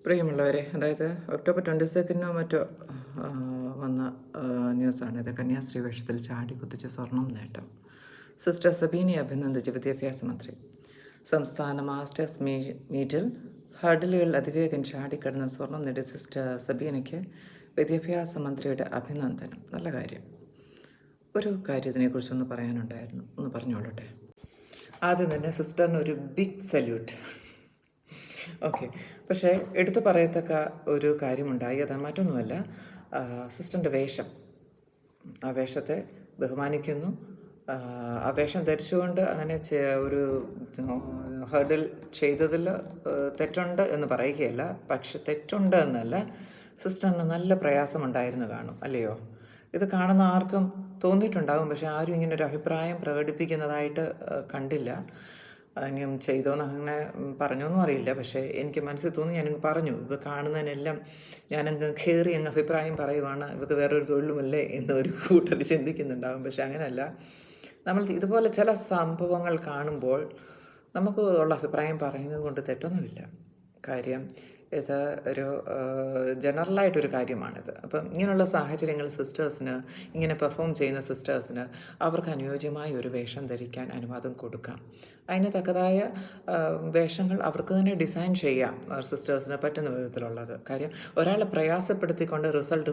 പ്രിയമുള്ളവരെ, അതായത് ഒക്ടോബർ 22 മറ്റോ ആ, വന്ന ന്യൂസാണിത്. കന്യാസ്ത്രീ വേഷത്തിൽ ചാടി കുത്തിച്ച് സ്വർണം നേട്ടം. സിസ്റ്റർ സബീനയെ അഭിനന്ദിച്ച് വിദ്യാഭ്യാസ മന്ത്രി. സംസ്ഥാന മാസ്റ്റേഴ്സ് മീറ്റിൽ ഹർഡിലുകൾ അതിവേഗം ചാടിക്കടന്ന് സ്വർണം നേടിയ സിസ്റ്റർ സബീനയ്ക്ക് വിദ്യാഭ്യാസ മന്ത്രിയുടെ അഭിനന്ദനം. നല്ല കാര്യം. ഒരു കാര്യത്തിനെക്കുറിച്ചൊന്ന് പറയാനുണ്ടായിരുന്നു, ഒന്ന് പറഞ്ഞോളട്ടെ. ആദ്യം തന്നെ സിസ്റ്ററിന് ഒരു ബിഗ് സല്യൂട്ട്. ഓക്കെ. പക്ഷേ എടുത്തു പറയത്തക്ക ഒരു കാര്യമുണ്ടായി. അത് മറ്റൊന്നുമല്ല, സിസ്റ്ററിൻ്റെ വേഷം. ആ വേഷത്തെ ബഹുമാനിക്കുന്നു. ആ വേഷം ധരിച്ചുകൊണ്ട് അങ്ങനെ ഒരു ഹേർഡിൽ ചെയ്തതിൽ തെറ്റുണ്ട് എന്ന് പറയുകയല്ല. പക്ഷെ തെറ്റുണ്ട് എന്നല്ല, സിസ്റ്ററിന് നല്ല പ്രയാസമുണ്ടായിരുന്നു കാണും, അല്ലയോ? ഇത് കാണുന്ന ആർക്കും തോന്നിയിട്ടുണ്ടാകും. പക്ഷെ ആരും ഇങ്ങനെ ഒരു അഭിപ്രായം പ്രകടിപ്പിക്കുന്നതായിട്ട് കണ്ടില്ല. ഇനിയും ചെയ്തോന്ന് അങ്ങനെ പറഞ്ഞോന്നും അറിയില്ല. പക്ഷേ എനിക്ക് മനസ്സിൽ തോന്നി, ഞാനങ്ങ് പറഞ്ഞു. ഇത് കാണുന്നതിനെല്ലാം ഞാനങ്ങ് കയറി അങ്ങ് അഭിപ്രായം പറയുവാണ്, ഇവർക്ക് വേറൊരു തൊഴിലുമല്ലേ എന്നൊരു കൂട്ടർ ചിന്തിക്കുന്നുണ്ടാകും. പക്ഷെ അങ്ങനെയല്ല. നമ്മൾ ഇതുപോലെ ചില സംഭവങ്ങൾ കാണുമ്പോൾ നമുക്ക് ഉള്ള അഭിപ്രായം പറയുന്നത് കൊണ്ട് തെറ്റൊന്നുമില്ല. കാര്യം ഇത് ഒരു ജനറലായിട്ടൊരു കാര്യമാണിത്. അപ്പം ഇങ്ങനെയുള്ള സാഹചര്യങ്ങൾ സിസ്റ്റേഴ്സിന്, ഇങ്ങനെ പെർഫോം ചെയ്യുന്ന സിസ്റ്റേഴ്സിന് അവർക്ക് അനുയോജ്യമായ ഒരു വേഷം ധരിക്കാൻ അനുവാദം കൊടുക്കാം. അതിന് തക്കതായ വേഷങ്ങൾ അവർക്ക് തന്നെ ഡിസൈൻ ചെയ്യാം, സിസ്റ്റേഴ്സിന് പറ്റുന്ന വിധത്തിലുള്ളത്. കാര്യം ഒരാളെ പ്രയാസപ്പെടുത്തിക്കൊണ്ട് റിസൾട്ട്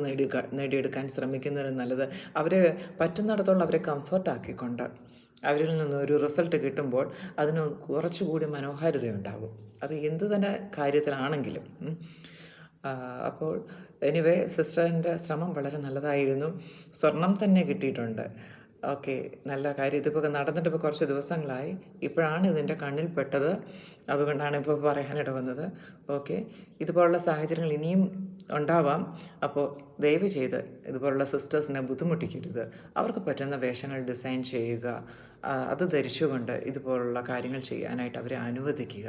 നേടിയെടുക്കാൻ ശ്രമിക്കുന്നതിന് നല്ലത് അവരെ പറ്റുന്നിടത്തോളം അവരെ കംഫർട്ടാക്കിക്കൊണ്ട് അവരിൽ നിന്ന് ഒരു റിസൾട്ട് കിട്ടുമ്പോൾ അതിന് കുറച്ചുകൂടി മനോഹാരിതയുണ്ടാകും. അത് എന്ത് തന്നെ കാര്യത്തിലാണെങ്കിലും. അപ്പോൾ എനിവേ സിസ്റ്ററിൻ്റെ ശ്രമം വളരെ നല്ലതായിരുന്നു. സ്വർണം തന്നെ കിട്ടിയിട്ടുണ്ട്. ഓക്കെ, നല്ല കാര്യം. ഇതിപ്പോൾ നടന്നിട്ട് ഇപ്പോൾ കുറച്ച് ദിവസങ്ങളായി. ഇപ്പോഴാണ് ഇതിൻ്റെ കണ്ണിൽ പെട്ടത്. അതുകൊണ്ടാണ് ഇപ്പോൾ പറയാനിട വന്നത്. ഓക്കെ, ഇതുപോലുള്ള സാഹചര്യങ്ങൾ ഇനിയും ഉണ്ടാവാം. അപ്പോൾ ദയവ് ചെയ്ത് ഇതുപോലുള്ള സിസ്റ്റേഴ്സിനെ ബുദ്ധിമുട്ടിക്കരുത്. അവർക്ക് പറ്റുന്ന വേഷങ്ങൾ ഡിസൈൻ ചെയ്യുക, അത് ധരിച്ചുകൊണ്ട് ഇതുപോലുള്ള കാര്യങ്ങൾ ചെയ്യാനായിട്ട് അവരെ അനുവദിക്കുക.